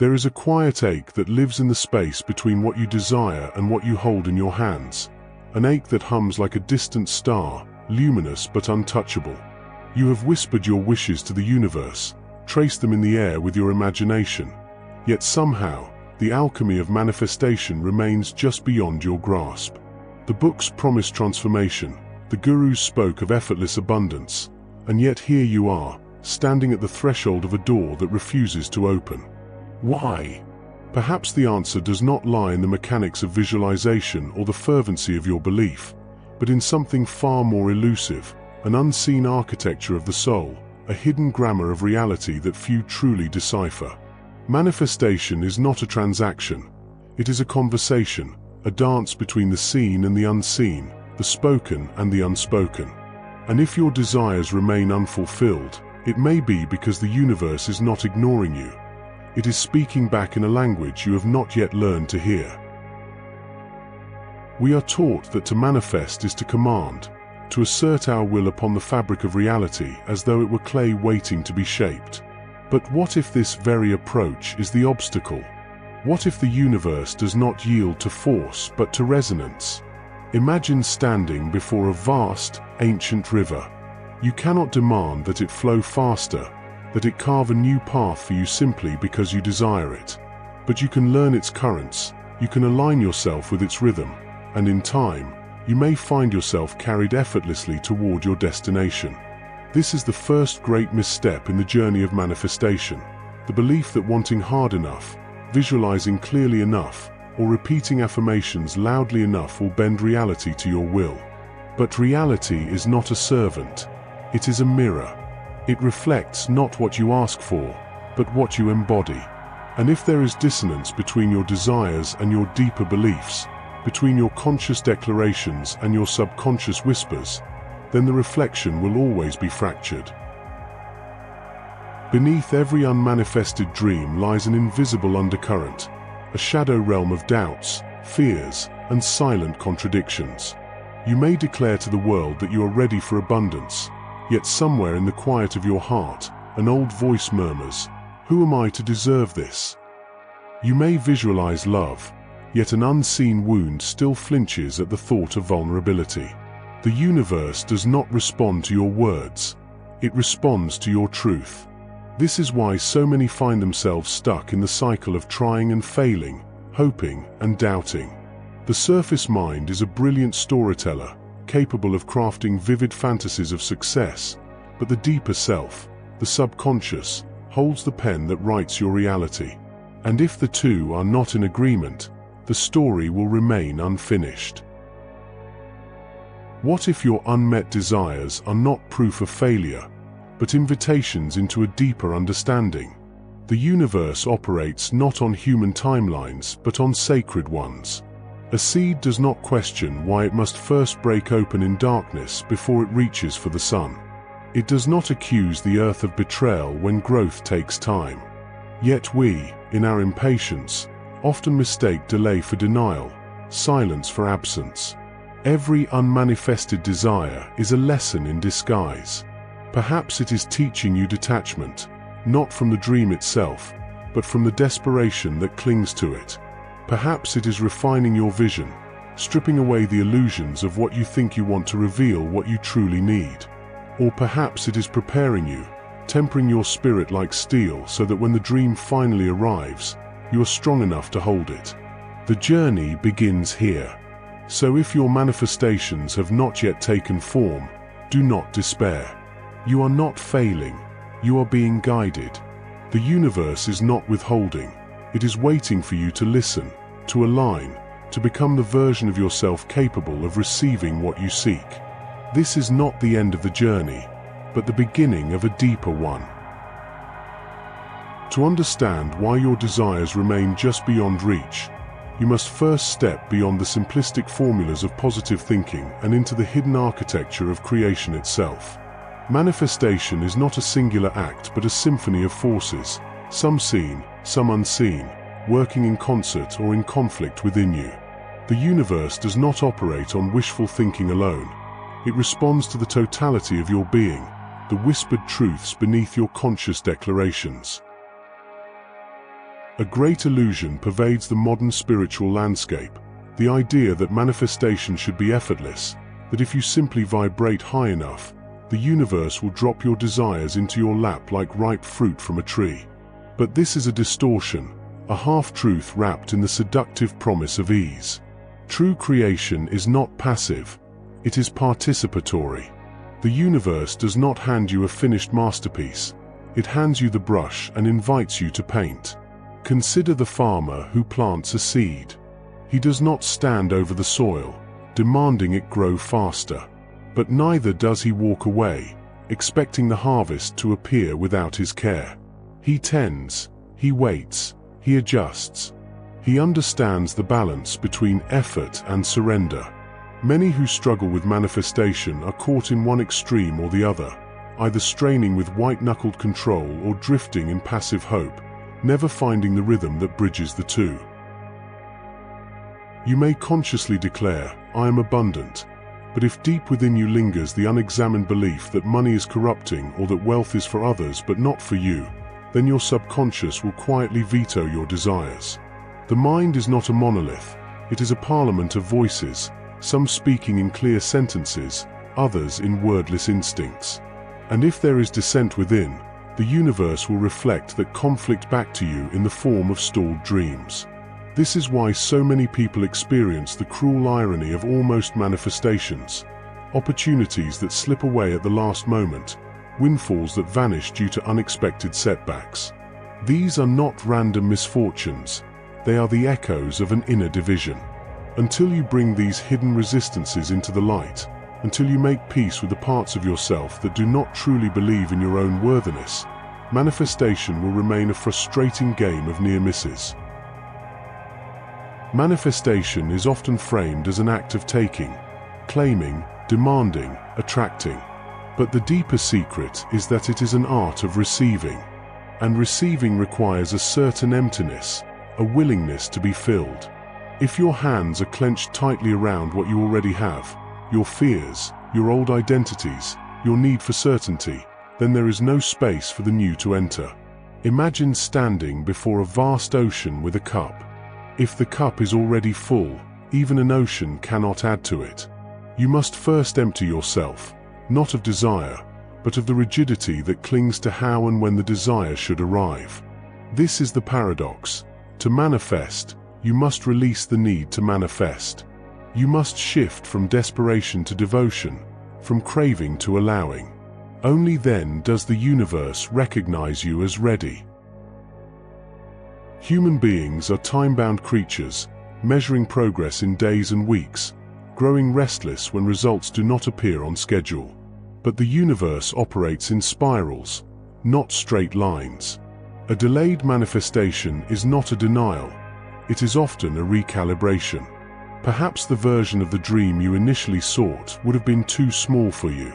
There is a quiet ache that lives in the space between what you desire and what you hold in your hands. An ache that hums like a distant star, luminous but untouchable. You have whispered your wishes to the universe, traced them in the air with your imagination. Yet somehow, the alchemy of manifestation remains just beyond your grasp. The books promised transformation, the gurus spoke of effortless abundance, and yet here you are, standing at the threshold of a door that refuses to open. Why? Perhaps the answer does not lie in the mechanics of visualization or the fervency of your belief, but in something far more elusive, an unseen architecture of the soul, a hidden grammar of reality that few truly decipher. Manifestation is not a transaction. It is a conversation, a dance between the seen and the unseen, the spoken and the unspoken. And if your desires remain unfulfilled, it may be because the universe is not ignoring you. It is speaking back in a language you have not yet learned to hear. We are taught that to manifest is to command, to assert our will upon the fabric of reality as though it were clay waiting to be shaped. But what if this very approach is the obstacle? What if the universe does not yield to force but to resonance? Imagine standing before a vast, ancient river. You cannot demand that it flow faster, that it carve a new path for you simply because you desire it. But you can learn its currents, you can align yourself with its rhythm, and in time, you may find yourself carried effortlessly toward your destination. This is the first great misstep in the journey of manifestation, the belief that wanting hard enough, visualizing clearly enough, or repeating affirmations loudly enough will bend reality to your will. But reality is not a servant. It is a mirror. It reflects not what you ask for, but what you embody. And if there is dissonance between your desires and your deeper beliefs, between your conscious declarations and your subconscious whispers, then the reflection will always be fractured. Beneath every unmanifested dream lies an invisible undercurrent, a shadow realm of doubts, fears, and silent contradictions. You may declare to the world that you are ready for abundance, yet somewhere in the quiet of your heart, an old voice murmurs, "Who am I to deserve this?" You may visualize love, yet an unseen wound still flinches at the thought of vulnerability. The universe does not respond to your words. It responds to your truth. This is why so many find themselves stuck in the cycle of trying and failing, hoping and doubting. The surface mind is a brilliant storyteller, capable of crafting vivid fantasies of success, but the deeper self, the subconscious, holds the pen that writes your reality. And if the two are not in agreement, the story will remain unfinished. What if your unmet desires are not proof of failure, but invitations into a deeper understanding? The universe operates not on human timelines, but on sacred ones. A seed does not question why it must first break open in darkness before it reaches for the sun. It does not accuse the earth of betrayal when growth takes time. Yet we, in our impatience, often mistake delay for denial, silence for absence. Every unmanifested desire is a lesson in disguise. Perhaps it is teaching you detachment, not from the dream itself, but from the desperation that clings to it. Perhaps it is refining your vision, stripping away the illusions of what you think you want to reveal what you truly need. Or perhaps it is preparing you, tempering your spirit like steel so that when the dream finally arrives, you are strong enough to hold it. The journey begins here. So if your manifestations have not yet taken form, do not despair. You are not failing, you are being guided. The universe is not withholding, it is waiting for you to listen, to align, to become the version of yourself capable of receiving what you seek. This is not the end of the journey, but the beginning of a deeper one. To understand why your desires remain just beyond reach, you must first step beyond the simplistic formulas of positive thinking and into the hidden architecture of creation itself. Manifestation is not a singular act but a symphony of forces, some seen, some unseen, working in concert or in conflict within you. The universe does not operate on wishful thinking alone. It responds to the totality of your being, the whispered truths beneath your conscious declarations. A great illusion pervades the modern spiritual landscape. The idea that manifestation should be effortless, that if you simply vibrate high enough, the universe will drop your desires into your lap like ripe fruit from a tree. But this is a distortion, a half-truth wrapped in the seductive promise of ease. True creation is not passive, it is participatory. The universe does not hand you a finished masterpiece, it hands you the brush and invites you to paint. Consider the farmer who plants a seed. He does not stand over the soil, demanding it grow faster. But neither does he walk away, expecting the harvest to appear without his care. He tends, he waits, he adjusts. He understands the balance between effort and surrender. Many who struggle with manifestation are caught in one extreme or the other, either straining with white-knuckled control or drifting in passive hope, never finding the rhythm that bridges the two. You may consciously declare, "I am abundant," but if deep within you lingers the unexamined belief that money is corrupting or that wealth is for others but not for you, then your subconscious will quietly veto your desires. The mind is not a monolith, it is a parliament of voices, some speaking in clear sentences, others in wordless instincts. And if there is dissent within, the universe will reflect that conflict back to you in the form of stalled dreams. This is why so many people experience the cruel irony of almost manifestations, opportunities that slip away at the last moment, windfalls that vanish due to unexpected setbacks. These are not random misfortunes, they are the echoes of an inner division. Until you bring these hidden resistances into the light, until you make peace with the parts of yourself that do not truly believe in your own worthiness, manifestation will remain a frustrating game of near misses. Manifestation is often framed as an act of taking, claiming, demanding, attracting. But the deeper secret is that it is an art of receiving. And receiving requires a certain emptiness, a willingness to be filled. If your hands are clenched tightly around what you already have, your fears, your old identities, your need for certainty, then there is no space for the new to enter. Imagine standing before a vast ocean with a cup. If the cup is already full, even an ocean cannot add to it. You must first empty yourself, not of desire, but of the rigidity that clings to how and when the desire should arrive. This is the paradox. To manifest, you must release the need to manifest. You must shift from desperation to devotion, from craving to allowing. Only then does the universe recognize you as ready. Human beings are time-bound creatures, measuring progress in days and weeks, growing restless when results do not appear on schedule. But the universe operates in spirals, not straight lines. A delayed manifestation is not a denial, it is often a recalibration. Perhaps the version of the dream you initially sought would have been too small for you.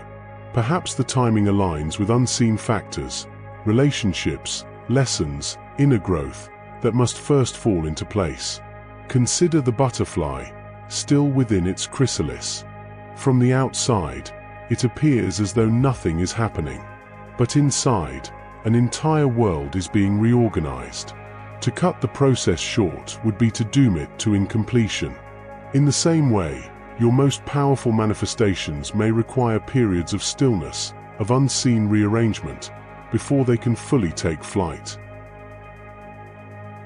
Perhaps the timing aligns with unseen factors, relationships, lessons, inner growth, that must first fall into place. Consider the butterfly, still within its chrysalis. From the outside, it appears as though nothing is happening. But inside, an entire world is being reorganized. To cut the process short would be to doom it to incompletion. In the same way, your most powerful manifestations may require periods of stillness, of unseen rearrangement, before they can fully take flight.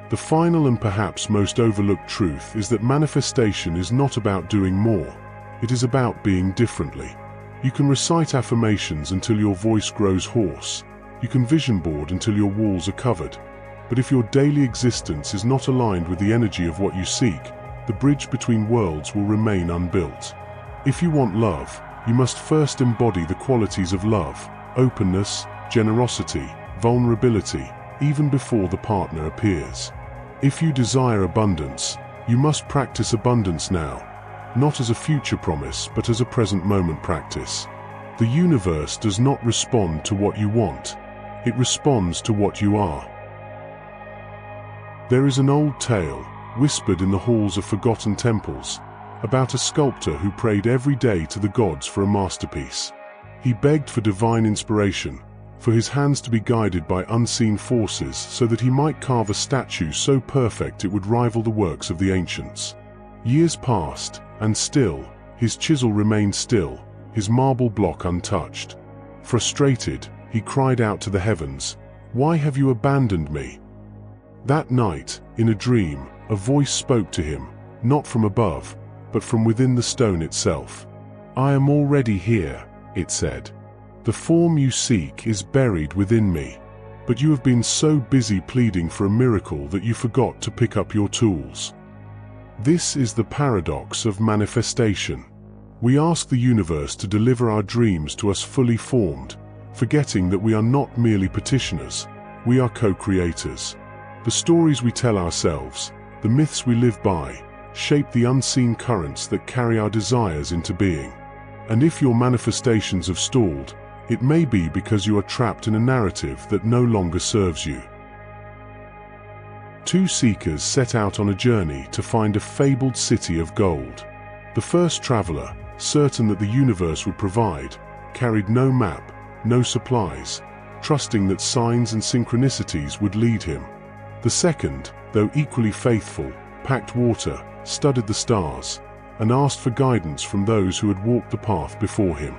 The final and perhaps most overlooked truth is that manifestation is not about doing more, it is about being differently. You can recite affirmations until your voice grows hoarse, you can vision board until your walls are covered, but if your daily existence is not aligned with the energy of what you seek, the bridge between worlds will remain unbuilt. If you want love, you must first embody the qualities of love, openness, generosity, vulnerability, even before the partner appears. If you desire abundance, you must practice abundance now, not as a future promise but as a present moment practice. The universe does not respond to what you want, it responds to what you are. There is an old tale, whispered in the halls of forgotten temples, about a sculptor who prayed every day to the gods for a masterpiece. He begged for divine inspiration, for his hands to be guided by unseen forces so that he might carve a statue so perfect it would rival the works of the ancients. Years passed, and still, his chisel remained still, his marble block untouched. Frustrated, he cried out to the heavens, "Why have you abandoned me?" That night, in a dream, a voice spoke to him, not from above, but from within the stone itself. "I am already here," it said. "The form you seek is buried within me. But you have been so busy pleading for a miracle that you forgot to pick up your tools." This is the paradox of manifestation. We ask the universe to deliver our dreams to us fully formed, forgetting that we are not merely petitioners, we are co-creators. The stories we tell ourselves, the myths we live by, shape the unseen currents that carry our desires into being. And if your manifestations have stalled, it may be because you are trapped in a narrative that no longer serves you. Two seekers set out on a journey to find a fabled city of gold. The first traveler, certain that the universe would provide, carried no map, no supplies, trusting that signs and synchronicities would lead him. The second, though equally faithful, packed water, studied the stars, and asked for guidance from those who had walked the path before him.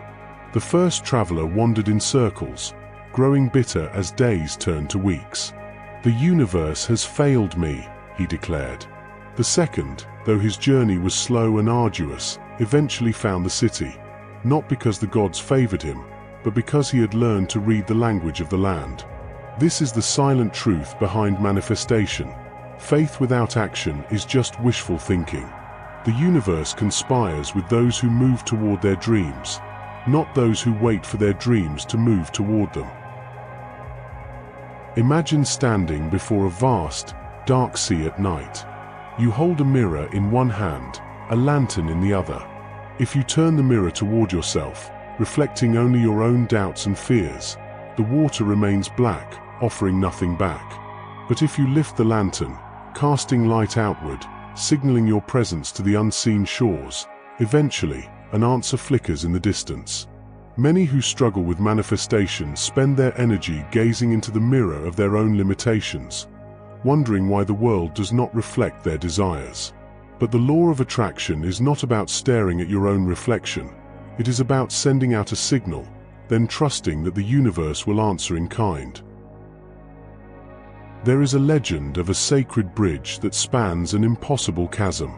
The first traveler wandered in circles, growing bitter as days turned to weeks. "The universe has failed me," he declared. The second, though his journey was slow and arduous, eventually found the city, not because the gods favored him, but because he had learned to read the language of the land. This is the silent truth behind manifestation. Faith without action is just wishful thinking. The universe conspires with those who move toward their dreams, not those who wait for their dreams to move toward them. Imagine standing before a vast, dark sea at night. You hold a mirror in one hand, a lantern in the other. If you turn the mirror toward yourself, reflecting only your own doubts and fears, the water remains black, offering nothing back. But if you lift the lantern, casting light outward, signaling your presence to the unseen shores, eventually, an answer flickers in the distance. Many who struggle with manifestation spend their energy gazing into the mirror of their own limitations, wondering why the world does not reflect their desires. But the law of attraction is not about staring at your own reflection. It is about sending out a signal, then trusting that the universe will answer in kind. There is a legend of a sacred bridge that spans an impossible chasm.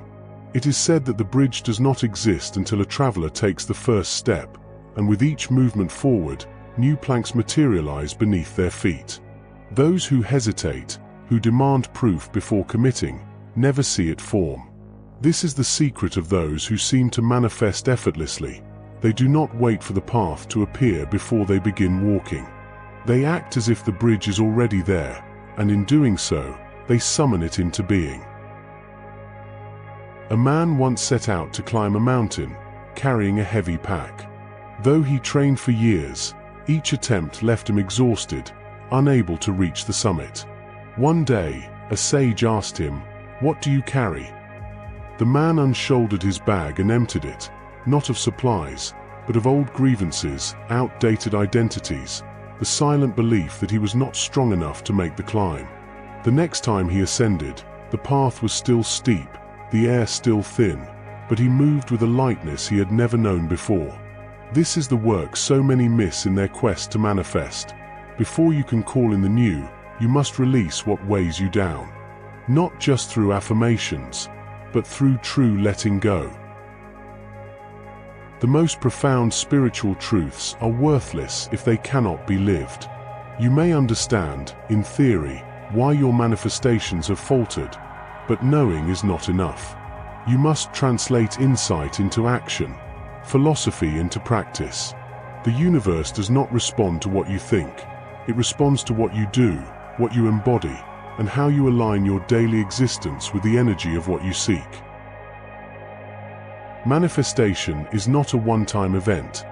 It is said that the bridge does not exist until a traveler takes the first step, and with each movement forward, new planks materialize beneath their feet. Those who hesitate, who demand proof before committing, never see it form. This is the secret of those who seem to manifest effortlessly. They do not wait for the path to appear before they begin walking. They act as if the bridge is already there, and in doing so, they summon it into being. A man once set out to climb a mountain, carrying a heavy pack. Though he trained for years, each attempt left him exhausted, unable to reach the summit. One day, a sage asked him, "What do you carry?" The man unshouldered his bag and emptied it, not of supplies, but of old grievances, outdated identities, the silent belief that he was not strong enough to make the climb. The next time he ascended, the path was still steep, the air still thin, but he moved with a lightness he had never known before. This is the work so many miss in their quest to manifest. Before you can call in the new, you must release what weighs you down. Not just through affirmations, but through true letting go. The most profound spiritual truths are worthless if they cannot be lived. You may understand, in theory, why your manifestations have faltered, but knowing is not enough. You must translate insight into action, philosophy into practice. The universe does not respond to what you think. It responds to what you do, what you embody, and how you align your daily existence with the energy of what you seek. Manifestation is not a one-time event.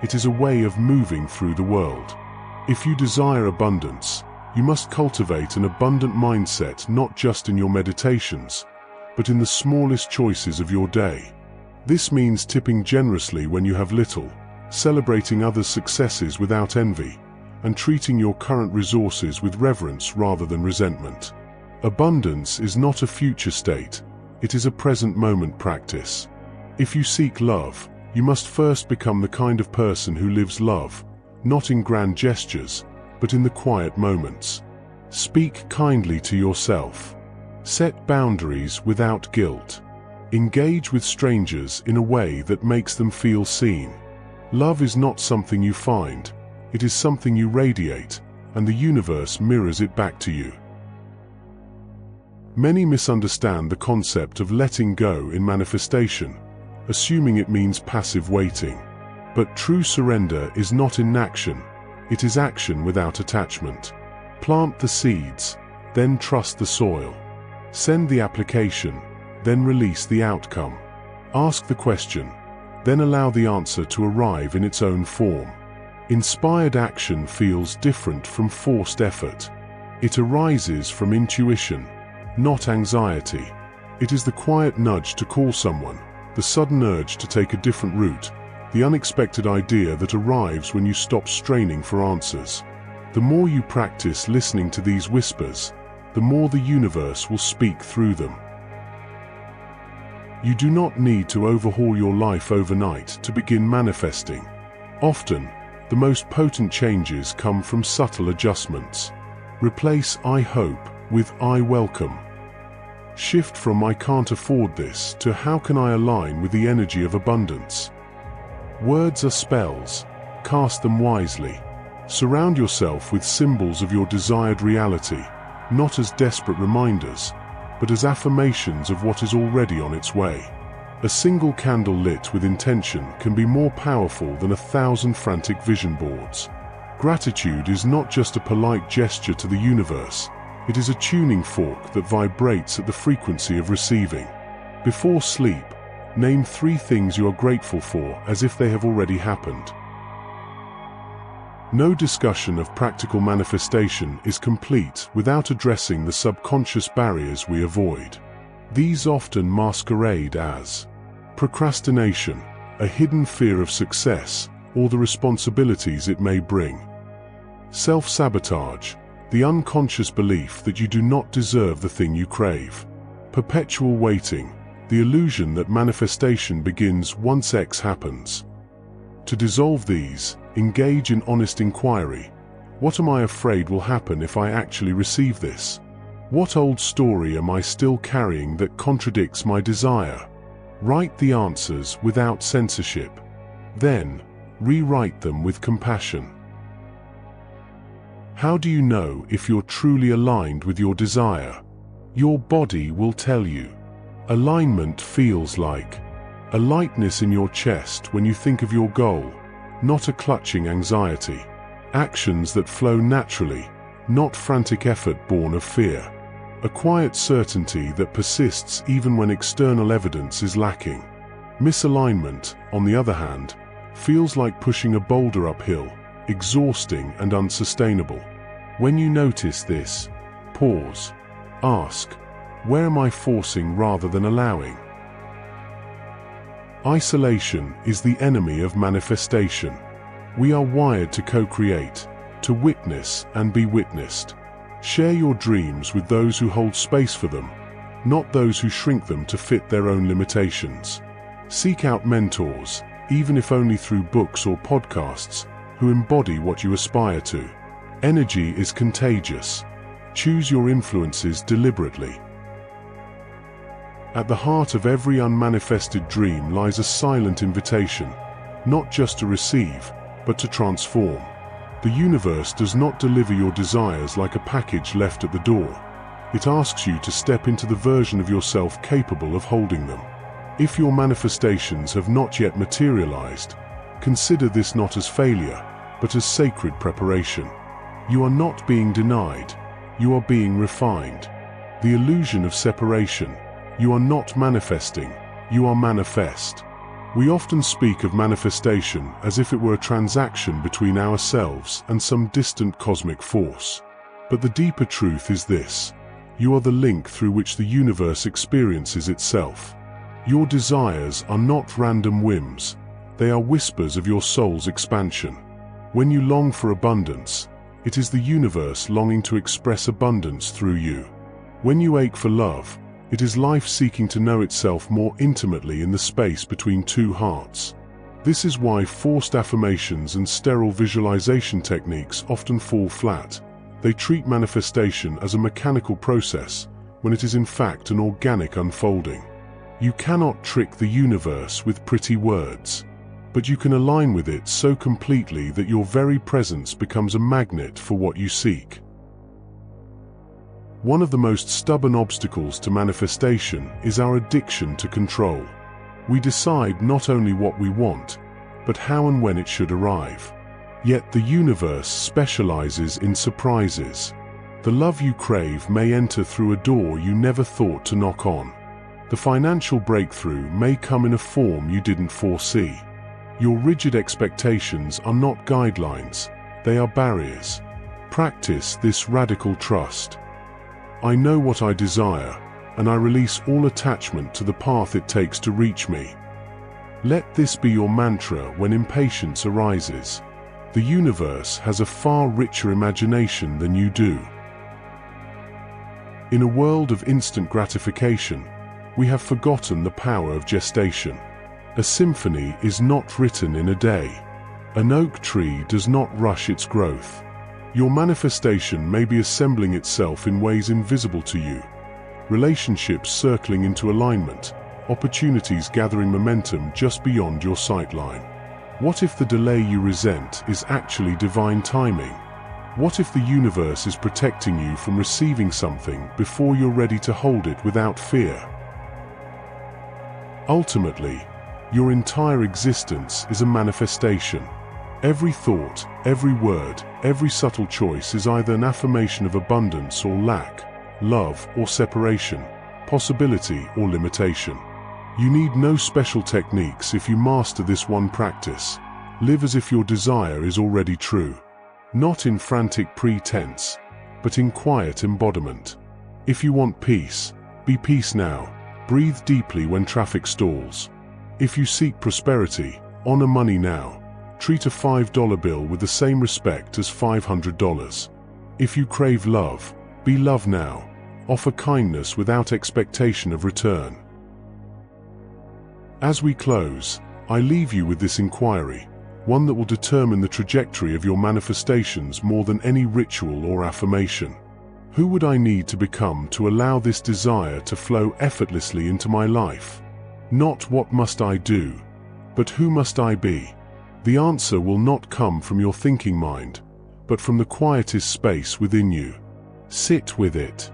It is a way of moving through the world. If you desire abundance, you must cultivate an abundant mindset not just in your meditations, but in the smallest choices of your day. This means tipping generously when you have little, celebrating others' successes without envy, and treating your current resources with reverence rather than resentment. Abundance is not a future state, it is a present moment practice. If you seek love, you must first become the kind of person who lives love, not in grand gestures, but in the quiet moments. Speak kindly to yourself. Set boundaries without guilt. Engage with strangers in a way that makes them feel seen. Love is not something you find, it is something you radiate, and the universe mirrors it back to you. Many misunderstand the concept of letting go in manifestation, assuming it means passive waiting. But true surrender is not inaction, it is action without attachment. Plant the seeds, then trust the soil. Send the application, then release the outcome. Ask the question, then allow the answer to arrive in its own form. Inspired action feels different from forced effort. It arises from intuition, not anxiety. It is the quiet nudge to call someone, the sudden urge to take a different route, the unexpected idea that arrives when you stop straining for answers. The more you practice listening to these whispers, the more the universe will speak through them. You do not need to overhaul your life overnight to begin manifesting. Often, the most potent changes come from subtle adjustments. Replace "I hope" with "I welcome." Shift from "I can't afford this" to "How can I align with the energy of abundance?" Words are spells. Cast them wisely. Surround yourself with symbols of your desired reality, not as desperate reminders, but as affirmations of what is already on its way. A single candle lit with intention can be more powerful than 1,000 frantic vision boards. Gratitude is not just a polite gesture to the universe, it is a tuning fork that vibrates at the frequency of receiving. Before sleep, name 3 things you are grateful for as if they have already happened. No discussion of practical manifestation is complete without addressing the subconscious barriers we avoid. These often masquerade as procrastination, a hidden fear of success, or the responsibilities it may bring. Self-sabotage, the unconscious belief that you do not deserve the thing you crave. Perpetual waiting, the illusion that manifestation begins once X happens. To dissolve these, engage in honest inquiry. What am I afraid will happen if I actually receive this? What old story am I still carrying that contradicts my desire? Write the answers without censorship. Then, rewrite them with compassion. How do you know if you're truly aligned with your desire? Your body will tell you. Alignment feels like a lightness in your chest when you think of your goal, not a clutching anxiety. Actions that flow naturally, not frantic effort born of fear. A quiet certainty that persists even when external evidence is lacking. Misalignment, on the other hand, feels like pushing a boulder uphill, exhausting and unsustainable. When you notice this, pause. Ask, where am I forcing rather than allowing? Isolation is the enemy of manifestation. We are wired to co-create, to witness and be witnessed. Share your dreams with those who hold space for them, not those who shrink them to fit their own limitations. Seek out mentors, even if only through books or podcasts, who embody what you aspire to. Energy is contagious. Choose your influences deliberately. At the heart of every unmanifested dream lies a silent invitation, not just to receive, but to transform. The universe does not deliver your desires like a package left at the door. It asks you to step into the version of yourself capable of holding them. If your manifestations have not yet materialized, consider this not as failure, but as sacred preparation. You are not being denied, you are being refined. The illusion of separation. You are not manifesting, you are manifest. We often speak of manifestation as if it were a transaction between ourselves and some distant cosmic force. But the deeper truth is this: you are the link through which the universe experiences itself. Your desires are not random whims, they are whispers of your soul's expansion. When you long for abundance, It is the universe longing to express abundance through you. When you ache for love, it is life seeking to know itself more intimately in the space between two hearts. This is why forced affirmations and sterile visualization techniques often fall flat. They treat manifestation as a mechanical process, when it is in fact an organic unfolding. You cannot trick the universe with pretty words, but you can align with it so completely that your very presence becomes a magnet for what you seek. One of the most stubborn obstacles to manifestation is our addiction to control. We decide not only what we want, but how and when it should arrive. Yet the universe specializes in surprises. The love you crave may enter through a door you never thought to knock on. The financial breakthrough may come in a form you didn't foresee. Your rigid expectations are not guidelines, they are barriers. Practice this radical trust. I know what I desire, and I release all attachment to the path it takes to reach me. Let this be your mantra when impatience arises. The universe has a far richer imagination than you do. In a world of instant gratification, we have forgotten the power of gestation. A symphony is not written in a day. An oak tree does not rush its growth. Your manifestation may be assembling itself in ways invisible to you. Relationships circling into alignment, opportunities gathering momentum just beyond your sightline. What if the delay you resent is actually divine timing? What if the universe is protecting you from receiving something before you're ready to hold it without fear? Ultimately, your entire existence is a manifestation. Every thought, every word, every subtle choice is either an affirmation of abundance or lack, love or separation, possibility or limitation. You need no special techniques if you master this one practice. Live as if your desire is already true. Not in frantic pretense, but in quiet embodiment. If you want peace, be peace now. Breathe deeply when traffic stalls. If you seek prosperity, honor money now. Treat a $5 bill with the same respect as $500. If you crave love, be love now. Offer kindness without expectation of return. As we close, I leave you with this inquiry, one that will determine the trajectory of your manifestations more than any ritual or affirmation. Who would I need to become to allow this desire to flow effortlessly into my life? Not what must I do, but who must I be? The answer will not come from your thinking mind, but from the quietest space within you. Sit with it.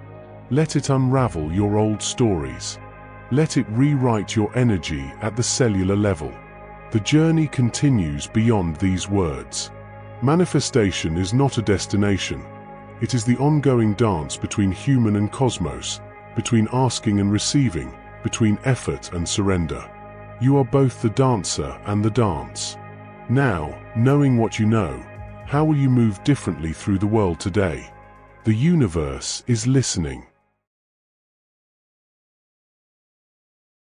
Let it unravel your old stories. Let it rewrite your energy at the cellular level. The journey continues beyond these words. Manifestation is not a destination. It is the ongoing dance between human and cosmos, between asking and receiving, between effort and surrender. You are both the dancer and the dance. Now, knowing what you know, how will you move differently through the world today? The universe is listening.